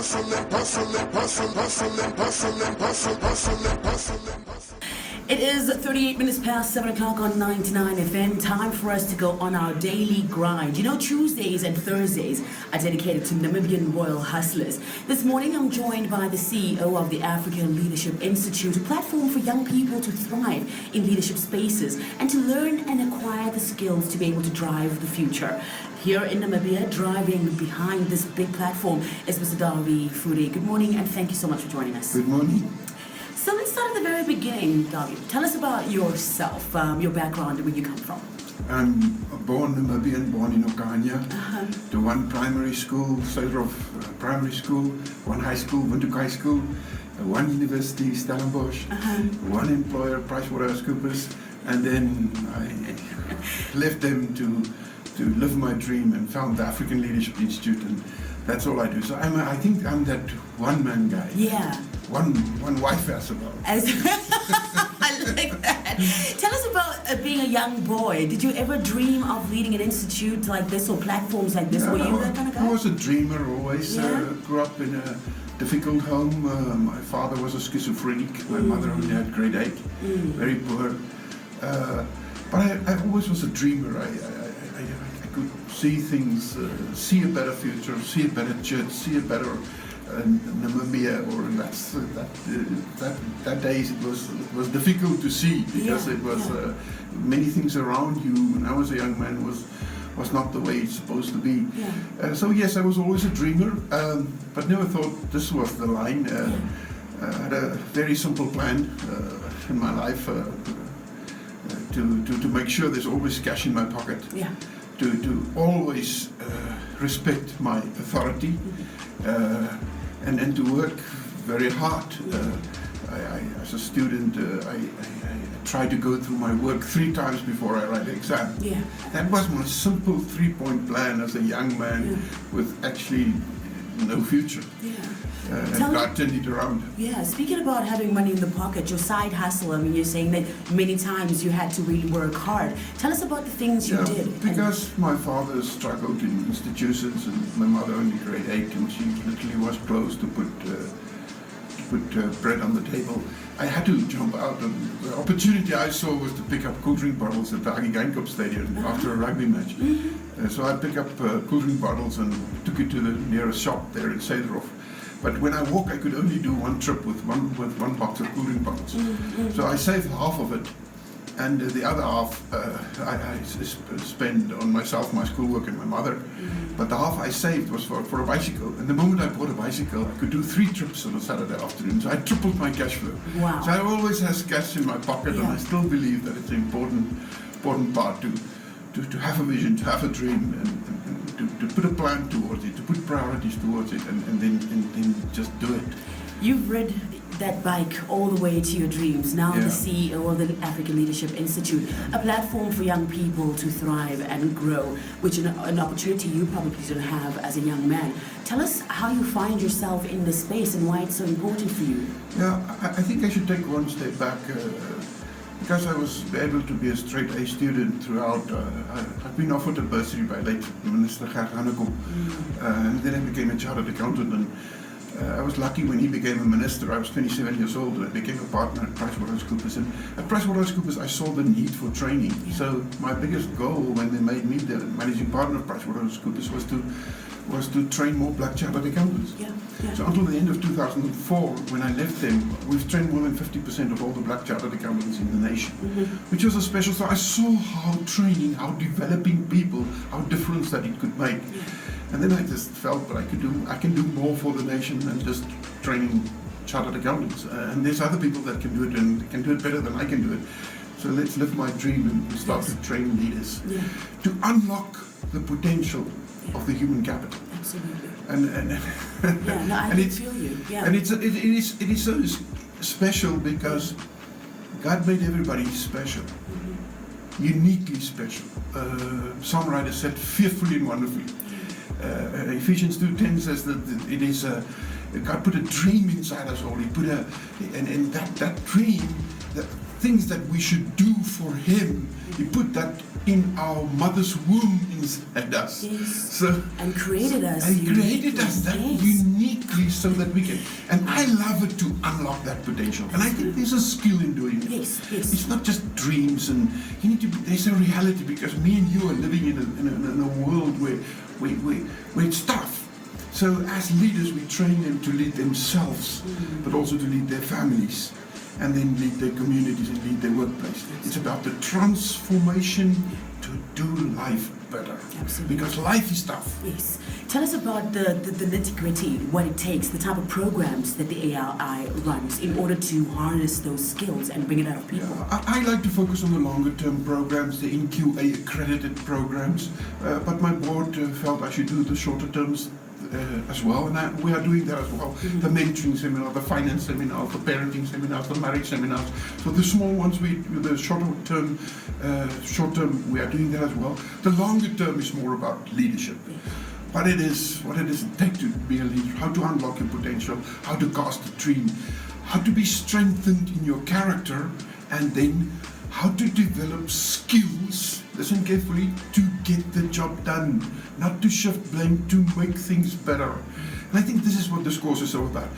It is 38 minutes past 7 o'clock on 99 FM. Time for us to go on our daily grind. You know, Tuesdays and Thursdays are dedicated to Namibian royal hustlers. This morning, I'm joined by the CEO of the African Leadership Institute, a platform for young people to thrive in leadership spaces and to learn and acquire the skills to be able to drive the future. Here in Namibia, driving behind this big platform is Mr. Dawie Fourie. Good morning, and thank you so much for joining us. Good morning. So let's start at the very beginning, Dawie. Tell us about yourself, your background, and where you come from. I'm born Namibian, born in Okanya. To one primary school, Suiderhof Primary School, one high school, Windhoek High School, one university, Stellenbosch, one employer, PricewaterhouseCoopers, and then I left them to live my dream and found the African Leadership Institute, and that's all I do. So I think I'm that one-man guy. Yeah. One wife as well. I like that. Tell us about being a young boy. Did you ever dream of leading an institute like this or platforms like this? Yeah, Were you that kind of guy? I was a dreamer always. Yeah. Grew up in a difficult home. My father was a schizophrenic. My mother only had grade 8. Very poor. But I always was a dreamer. I could see things, see a better future, see a better church, see a better Namibia, or that days it was difficult to see because it was many things around you when I was a young man was not the way it's supposed to be. So yes, I was always a dreamer, but never thought this was the line. I had a very simple plan in my life to make sure there's always cash in my pocket. To always respect my authority. And to work very hard. As a student, I tried to go through my work 3 times before I write the exam. That was my simple 3-point plan as a young man with actually no future. And God turned it around. Speaking about having money in the pocket, your side hustle, I mean, you're saying that many times you had to really work hard. Tell us about the things you did. Because my father struggled in institutions and my mother only grade 8, and she literally was close to put bread on the table. I had to jump out, and the opportunity I saw was to pick up cool drink bottles at the Hagi Geinkop Stadium after a rugby match. So I picked up cool drink bottles and took it to the nearest shop there in Suiderhof. But when I walk, I could only do one trip with one box of cool drink bottles. So I saved half of it, and the other half I spent on myself, my schoolwork, and my mother. But the half I saved was for a bicycle. And the moment I bought a bicycle, I could do 3 trips on a Saturday afternoon. So I tripled my cash flow. Wow. So I always have cash in my pocket, and I still believe that it's an important part to have a vision, to have a dream, and to put a plan towards it, to put priorities towards it, and then just do it. You've rid that bike all the way to your dreams. Now the CEO of the African Leadership Institute, a platform for young people to thrive and grow, which is an opportunity you probably didn't have as a young man. Tell us how you find yourself in this space and why it's so important for you. I think I should take one step back. Because I was able to be a straight A student throughout, I've been offered a bursary by late Minister Gert Hanekom, and then I became a chartered accountant. And I was lucky when he became a minister. I was 27 years old, and I became a partner at PricewaterhouseCoopers. And at PricewaterhouseCoopers, I saw the need for training. So my biggest goal when they made me the managing partner of PricewaterhouseCoopers was to train more black chartered accountants. So until the end of 2004, when I left them, we've trained more than 50% of all the black chartered accountants in the nation, which was a special start. I saw how training, how developing people, how difference that it could make. And then I just felt that I can do more for the nation than just training chartered accountants. And there's other people that can do it and can do it better than I can do it. So let's live my dream and start to train leaders to unlock the potential of the human capital. Absolutely. I feel you. And it is so special because God made everybody special, uniquely special. Songwriter said, fearfully and wonderfully. Ephesians 2:10 says that it is God put a dream inside us all. He put and that dream, the things that we should do for Him, He put that in our mother's womb inside us. Yes. So and created us. And created us that uniquely so that we can. And I love it to unlock that potential. And I think there's a skill in doing it. Yes, yes. It's not just dreams, and you need to. There's a reality, because me and you are living in a world where it's tough. So as leaders, we train them to lead themselves, but also to lead their families, and then lead their communities and lead their workplace. It's about the transformation to do life better. Absolutely. Because life is tough. Yes. Tell us about the nitty-gritty, what it takes, the type of programs that the ARI runs in order to harness those skills and bring it out of people. Yeah, I like to focus on the longer-term programs, the NQA accredited programs, but my board felt I should do the shorter terms as well, and we are doing that as well. The mentoring seminar, the finance seminar, the parenting seminars, the marriage seminars. So the small ones, the short term, we are doing that as well. The longer term is more about leadership. What it is it takes to be a leader, how to unlock your potential, how to cast a dream, how to be strengthened in your character, and then how to develop skills, listen carefully, to get the job done, not to shift blame, to make things better. And I think this is what this course is all about.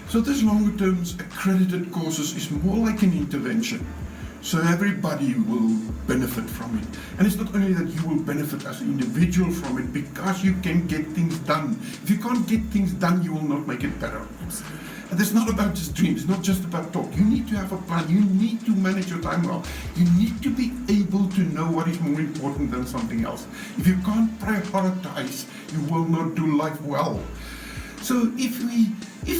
So this longer term accredited courses is more like an intervention. So everybody will benefit from it. And it's not only that you will benefit as an individual from it, because you can get things done. If you can't get things done, you will not make it better. Absolutely. And it's not about just dreams, it's not just about talk. You need to have a plan, you need to manage your time well. You need to be able to know what is more important than something else. If you can't prioritize, you will not do life well. So if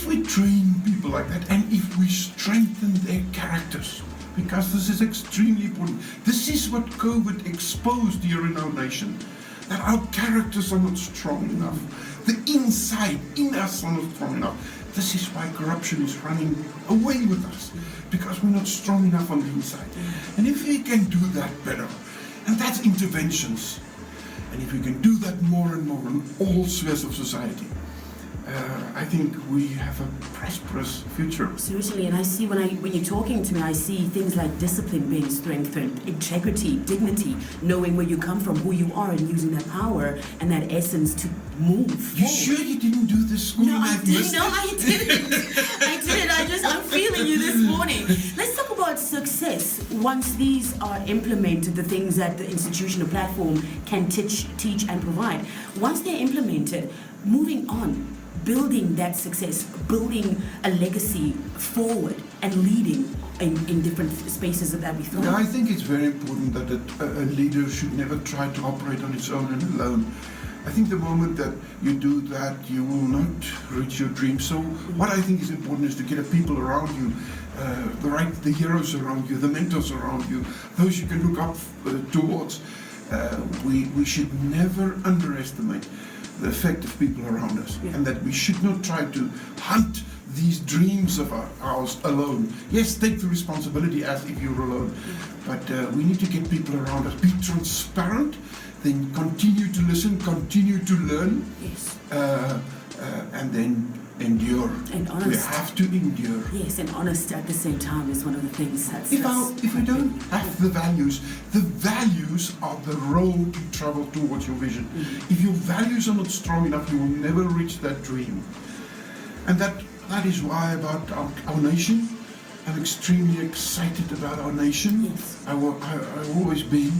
we train people like that, and if we strengthen their characters, because this is extremely important. This is what COVID exposed here in our nation, that our characters are not strong enough. The inside in us are not strong enough. This is why corruption is running away with us, because we're not strong enough on the inside. And if we can do that better, and that's interventions, and if we can do that more and more in all spheres of society, I think we have a prosperous future. Seriously, and I see when you're talking to me, I see things like discipline being strengthened, integrity, dignity, knowing where you come from, who you are, and using that power and that essence to move You forward. sure you didn't do this school? No, I didn't. I didn't. I'm feeling you this morning. Let's talk about success. Once these are implemented, the things that the institutional platform can teach and provide. Once they're implemented, moving on, building that success, building a legacy forward, and leading in different spaces that we thought. Yeah, I think it's very important that a leader should never try to operate on its own and alone. I think the moment that you do that, you will not reach your dreams. So what I think is important is to get the people around you, the heroes around you, the mentors around you, those you can look up towards. We should never underestimate the effect of people around us, and that we should not try to hunt these dreams of ours alone. Yes, take the responsibility as if you're alone, but we need to get people around us. Be transparent, then continue to listen, continue to learn, Yes. And then endure. And honest. We have to endure. Yes, and honest at the same time is one of the things that's... If we don't have the values are the road to travel towards your vision. If your values are not strong enough, you will never reach that dream. And that is why about our nation, I'm extremely excited about our nation. Yes. I've always been.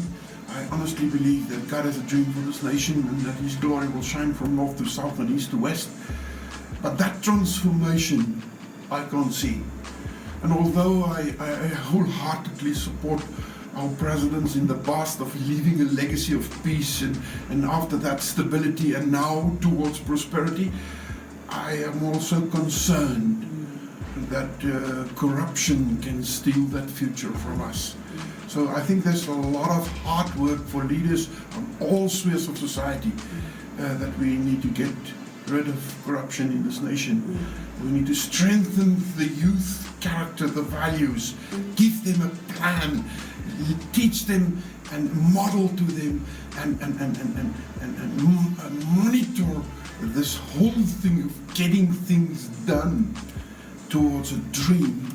I honestly believe that God has a dream for this nation, and that His glory will shine from north to south and east to west. But that transformation I can't see. And although I wholeheartedly support our presidents in the past of leaving a legacy of peace and after that stability and now towards prosperity, I am also concerned that corruption can steal that future from us. So I think there's a lot of hard work for leaders on all spheres of society that we need to get rid of corruption in this nation. We need to strengthen the youth character, the values, give them a plan, teach them and model to them and monitor this whole thing of getting things done towards a dream,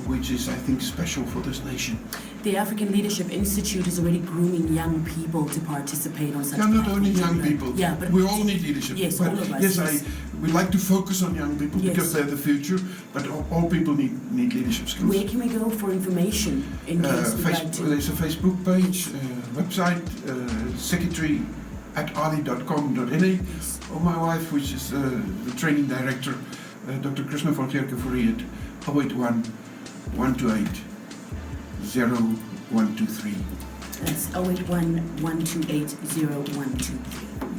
which is, I think, special for this nation. the African Leadership Institute is already grooming young people to participate on such Yeah, not platforms, only young right? people. Yeah, but We all need leadership. yes, but all of us. Yes, we like to focus on young people Yes. because they're the future, but all people need leadership skills. Where can we go for information in case we'd like to? There's a Facebook page, website, secretary@ali.com.na, Yes. or my wife, which is the training director, Dr. Krishna Dawie Fourie at 081 128 0123. That's 081 128 0123.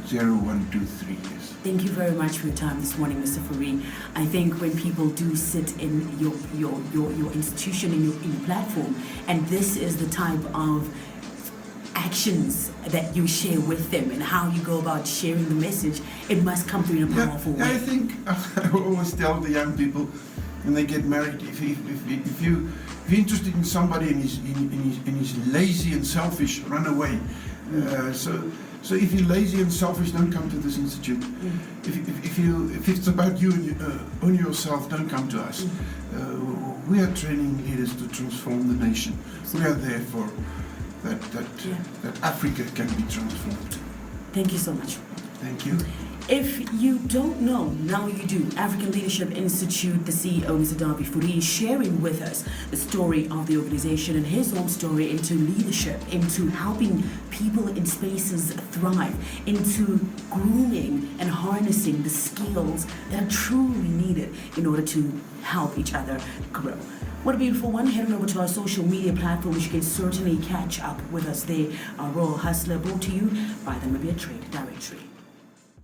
0123, yes. Thank you very much for your time this morning, Mr. Fourie. I think when people do sit in your institution, in your platform, and this is the type of actions that you share with them and how you go about sharing the message, it must come through in a powerful way. I think I always tell the young people when they get married, if you're interested in somebody and he's lazy and selfish, run away. So if you're lazy and selfish, don't come to this institute. If it's about you and only yourself, don't come to us. We are training leaders to transform the nation. We are there for that Africa can be transformed. Thank you so much. Thank you. If you don't know, now you do. African Leadership Institute, the CEO, Mr. Dawie Fourie, is sharing with us the story of the organization and his own story into leadership, into helping people in spaces thrive, into grooming and harnessing the skills that are truly needed in order to help each other grow. What a beautiful one. Head on over to our social media platforms. You can certainly catch up with us there. Our Royal Hustler, brought to you by the Namibia Trade Network.